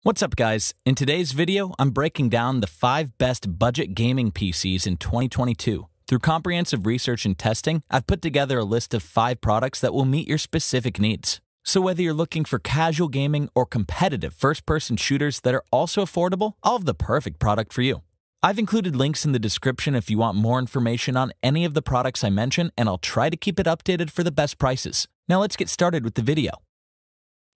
What's up, guys? In today's video, I'm breaking down the 5 best budget gaming PCs in 2022. Through comprehensive research and testing, I've put together a list of 5 products that will meet your specific needs. So whether you're looking for casual gaming or competitive first-person shooters that are also affordable, I'll have the perfect product for you. I've included links in the description if you want more information on any of the products I mention, and I'll try to keep it updated for the best prices. Now let's get started with the video.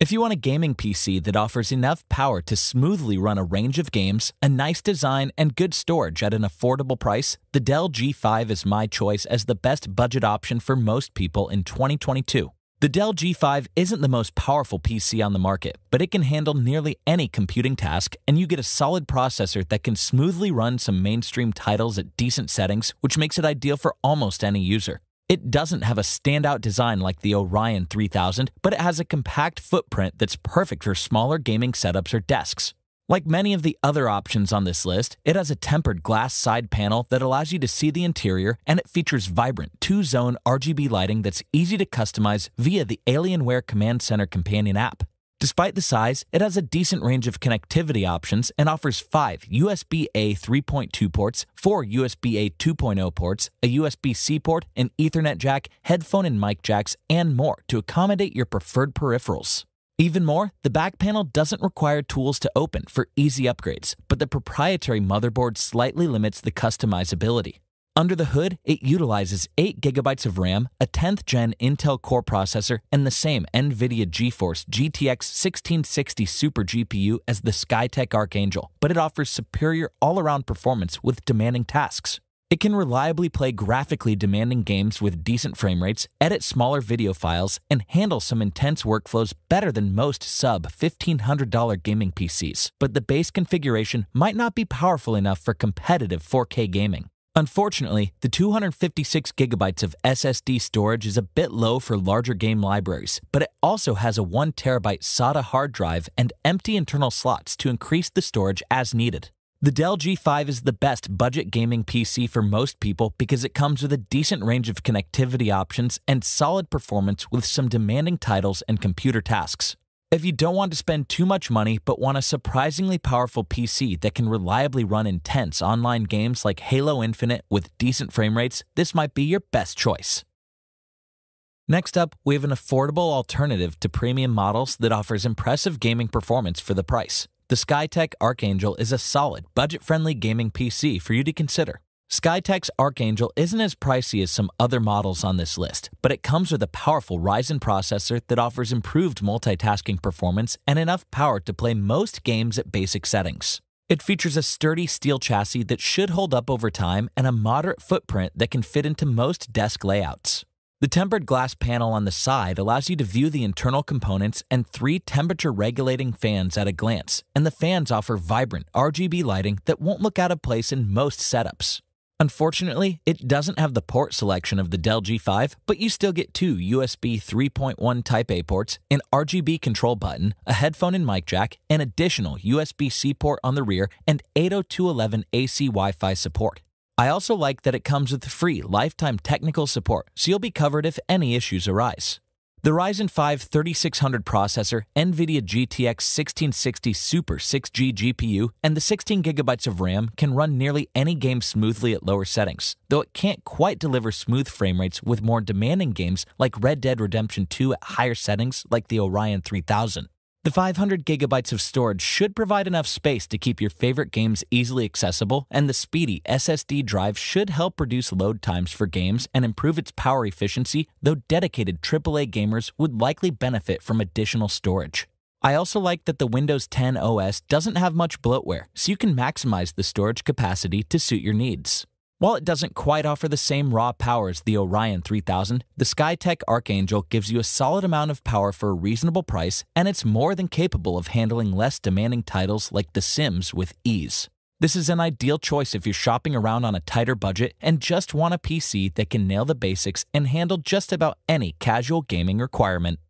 If you want a gaming PC that offers enough power to smoothly run a range of games, a nice design, and good storage at an affordable price, the Dell G5 is my choice as the best budget option for most people in 2022. The Dell G5 isn't the most powerful PC on the market, but it can handle nearly any computing task, and you get a solid processor that can smoothly run some mainstream titles at decent settings, which makes it ideal for almost any user. It doesn't have a standout design like the Orion 3000, but it has a compact footprint that's perfect for smaller gaming setups or desks. Like many of the other options on this list, it has a tempered glass side panel that allows you to see the interior, and it features vibrant 2-zone RGB lighting that's easy to customize via the Alienware Command Center companion app. Despite the size, it has a decent range of connectivity options and offers 5 USB-A 3.2 ports, 4 USB-A 2.0 ports, a USB-C port, an Ethernet jack, headphone and mic jacks, and more to accommodate your preferred peripherals. Even more, the back panel doesn't require tools to open for easy upgrades, but the proprietary motherboard slightly limits the customizability. Under the hood, it utilizes 8 GB of RAM, a 10th gen Intel Core processor, and the same NVIDIA GeForce GTX 1660 Super GPU as the Skytech Archangel, but it offers superior all-around performance with demanding tasks. It can reliably play graphically demanding games with decent frame rates, edit smaller video files, and handle some intense workflows better than most sub-$1,500 gaming PCs, but the base configuration might not be powerful enough for competitive 4K gaming. Unfortunately, the 256 GB of SSD storage is a bit low for larger game libraries, but it also has a 1 TB SATA hard drive and empty internal slots to increase the storage as needed. The Dell G5 is the best budget gaming PC for most people because it comes with a decent range of connectivity options and solid performance with some demanding titles and computer tasks. If you don't want to spend too much money but want a surprisingly powerful PC that can reliably run intense online games like Halo Infinite with decent frame rates, this might be your best choice. Next up, we have an affordable alternative to premium models that offers impressive gaming performance for the price. The Skytech Archangel is a solid, budget-friendly gaming PC for you to consider. Skytech's Archangel isn't as pricey as some other models on this list, but it comes with a powerful Ryzen processor that offers improved multitasking performance and enough power to play most games at basic settings. It features a sturdy steel chassis that should hold up over time and a moderate footprint that can fit into most desk layouts. The tempered glass panel on the side allows you to view the internal components and 3 temperature-regulating fans at a glance, and the fans offer vibrant RGB lighting that won't look out of place in most setups. Unfortunately, it doesn't have the port selection of the Dell G5, but you still get 2 USB 3.1 Type-A ports, an RGB control button, a headphone and mic jack, an additional USB-C port on the rear, and 802.11 AC Wi-Fi support. I also like that it comes with free lifetime technical support, so you'll be covered if any issues arise. The Ryzen 5 3600 processor, NVIDIA GTX 1660 Super 6G GPU, and the 16 GB of RAM can run nearly any game smoothly at lower settings, though it can't quite deliver smooth frame rates with more demanding games like Red Dead Redemption 2 at higher settings like the Orion 3000. The 500 GB of storage should provide enough space to keep your favorite games easily accessible, and the speedy SSD drive should help reduce load times for games and improve its power efficiency, though dedicated AAA gamers would likely benefit from additional storage. I also like that the Windows 10 OS doesn't have much bloatware, so you can maximize the storage capacity to suit your needs. While it doesn't quite offer the same raw power as the Orion 3000, the Skytech Archangel gives you a solid amount of power for a reasonable price, and it's more than capable of handling less demanding titles like The Sims with ease. This is an ideal choice if you're shopping around on a tighter budget and just want a PC that can nail the basics and handle just about any casual gaming requirement.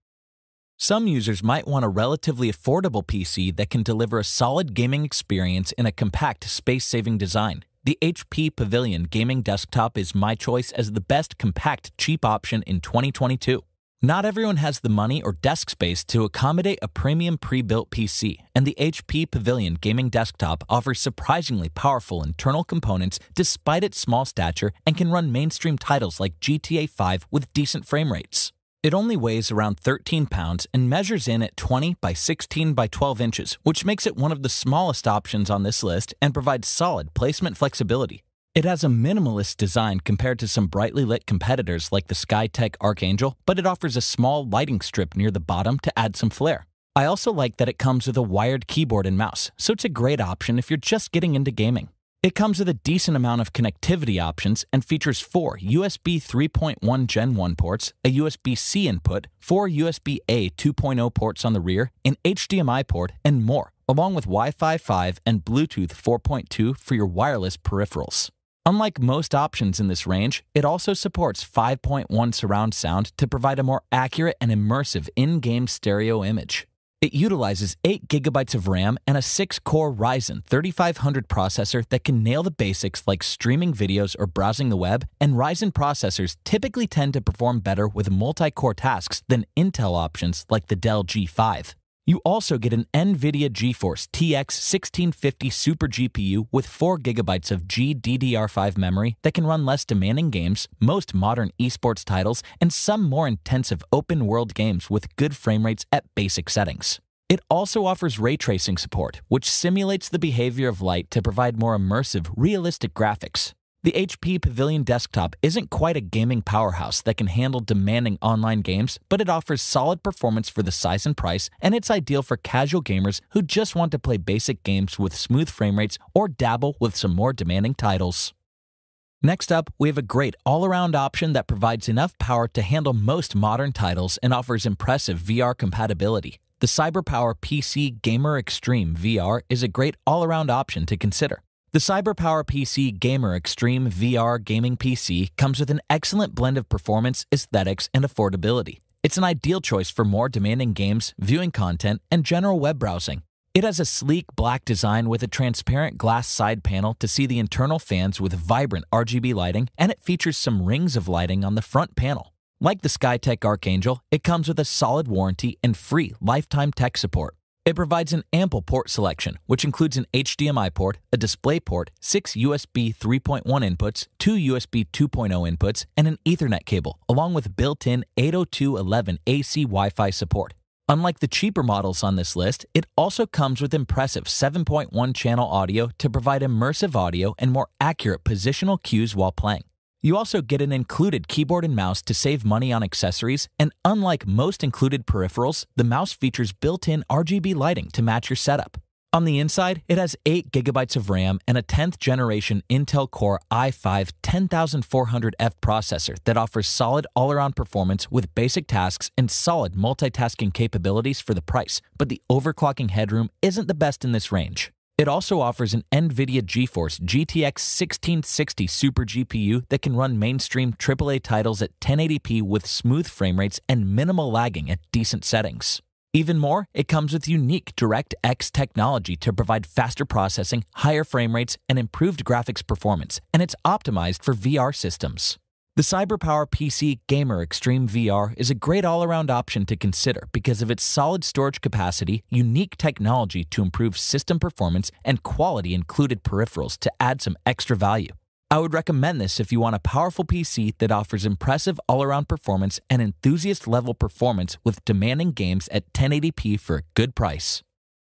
Some users might want a relatively affordable PC that can deliver a solid gaming experience in a compact, space-saving design. The HP Pavilion gaming desktop is my choice as the best compact, cheap option in 2022. Not everyone has the money or desk space to accommodate a premium pre-built PC, and the HP Pavilion gaming desktop offers surprisingly powerful internal components despite its small stature and can run mainstream titles like GTA 5 with decent frame rates. It only weighs around 13 pounds and measures in at 20 by 16 by 12 inches, which makes it one of the smallest options on this list and provides solid placement flexibility. It has a minimalist design compared to some brightly lit competitors like the Skytech Archangel, but it offers a small lighting strip near the bottom to add some flair. I also like that it comes with a wired keyboard and mouse, so it's a great option if you're just getting into gaming. It comes with a decent amount of connectivity options and features 4 USB 3.1 Gen 1 ports, a USB-C input, 4 USB-A 2.0 ports on the rear, an HDMI port, and more, along with Wi-Fi 5 and Bluetooth 4.2 for your wireless peripherals. Unlike most options in this range, it also supports 5.1 surround sound to provide a more accurate and immersive in-game stereo image. It utilizes 8 GB of RAM and a 6-core Ryzen 3500 processor that can nail the basics like streaming videos or browsing the web, and Ryzen processors typically tend to perform better with multi-core tasks than Intel options like the Dell G5. You also get an NVIDIA GeForce TX 1650 Super GPU with 4 GB of GDDR5 memory that can run less demanding games, most modern esports titles, and some more intensive open-world games with good frame rates at basic settings. It also offers ray tracing support, which simulates the behavior of light to provide more immersive, realistic graphics. The HP Pavilion desktop isn't quite a gaming powerhouse that can handle demanding online games, but it offers solid performance for the size and price, and it's ideal for casual gamers who just want to play basic games with smooth frame rates or dabble with some more demanding titles. Next up, we have a great all-around option that provides enough power to handle most modern titles and offers impressive VR compatibility. The CyberPower PC Gamer Extreme VR is a great all-around option to consider. The CyberPower PC Gamer Extreme VR gaming PC comes with an excellent blend of performance, aesthetics, and affordability. It's an ideal choice for more demanding games, viewing content, and general web browsing. It has a sleek black design with a transparent glass side panel to see the internal fans with vibrant RGB lighting, and it features some rings of lighting on the front panel. Like the Skytech Archangel, it comes with a solid warranty and free lifetime tech support. It provides an ample port selection, which includes an HDMI port, a display port, 6 USB 3.1 inputs, 2 USB 2.0 inputs, and an Ethernet cable, along with built-in 802.11 AC Wi-Fi support. Unlike the cheaper models on this list, it also comes with impressive 7.1 channel audio to provide immersive audio and more accurate positional cues while playing. You also get an included keyboard and mouse to save money on accessories, and unlike most included peripherals, the mouse features built-in RGB lighting to match your setup. On the inside, it has 8 GB of RAM and a 10th generation Intel Core i5 10400F processor that offers solid all-around performance with basic tasks and solid multitasking capabilities for the price, but the overclocking headroom isn't the best in this range. It also offers an NVIDIA GeForce GTX 1660 Super GPU that can run mainstream AAA titles at 1080p with smooth frame rates and minimal lagging at decent settings. Even more, it comes with unique DirectX technology to provide faster processing, higher frame rates, and improved graphics performance, and it's optimized for VR systems. The CyberPower PC Gamer Extreme VR is a great all-around option to consider because of its solid storage capacity, unique technology to improve system performance, and quality included peripherals to add some extra value. I would recommend this if you want a powerful PC that offers impressive all-around performance and enthusiast-level performance with demanding games at 1080p for a good price.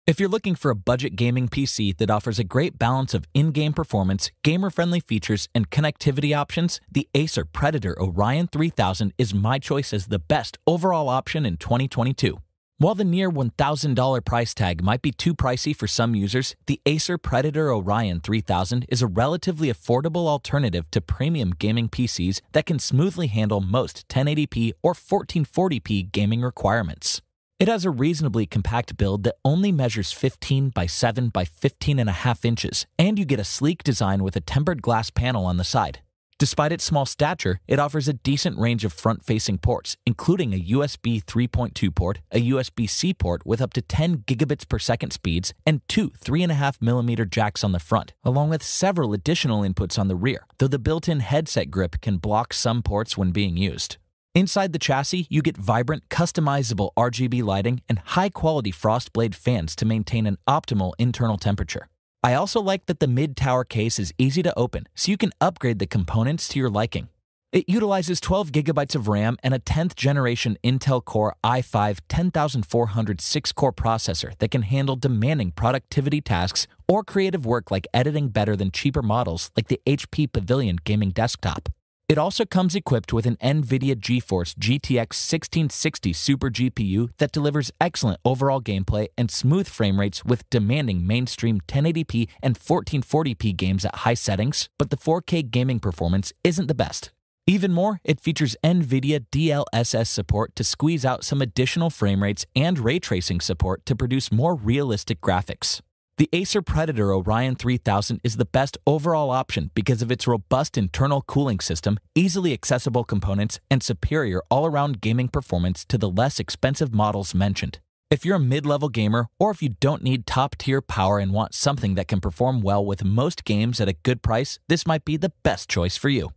If you're looking for a budget gaming PC that offers a great balance of in-game performance, gamer-friendly features, and connectivity options, the Acer Predator Orion 3000 is my choice as the best overall option in 2022. While the near $1,000 price tag might be too pricey for some users, the Acer Predator Orion 3000 is a relatively affordable alternative to premium gaming PCs that can smoothly handle most 1080p or 1440p gaming requirements. It has a reasonably compact build that only measures 15 by 7 by 15.5 inches, and you get a sleek design with a tempered glass panel on the side. Despite its small stature, it offers a decent range of front-facing ports, including a USB 3.2 port, a USB-C port with up to 10 gigabits per second speeds, and 2 3.5mm jacks on the front, along with several additional inputs on the rear, though the built-in headset grip can block some ports when being used. Inside the chassis, you get vibrant, customizable RGB lighting and high-quality frost blade fans to maintain an optimal internal temperature. I also like that the mid-tower case is easy to open, so you can upgrade the components to your liking. It utilizes 12 GB of RAM and a 10th generation Intel Core i5 10400 6-core processor that can handle demanding productivity tasks or creative work like editing better than cheaper models like the HP Pavilion gaming desktop. It also comes equipped with an NVIDIA GeForce GTX 1660 Super GPU that delivers excellent overall gameplay and smooth frame rates with demanding mainstream 1080p and 1440p games at high settings, but the 4K gaming performance isn't the best. Even more, it features NVIDIA DLSS support to squeeze out some additional frame rates and ray tracing support to produce more realistic graphics. The Acer Predator Orion 3000 is the best overall option because of its robust internal cooling system, easily accessible components, and superior all-around gaming performance to the less expensive models mentioned. If you're a mid-level gamer, or if you don't need top-tier power and want something that can perform well with most games at a good price, this might be the best choice for you.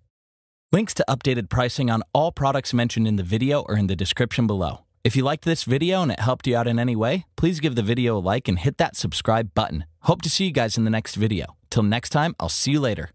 Links to updated pricing on all products mentioned in the video are in the description below. If you liked this video and it helped you out in any way, please give the video a like and hit that subscribe button. Hope to see you guys in the next video. Till next time, I'll see you later.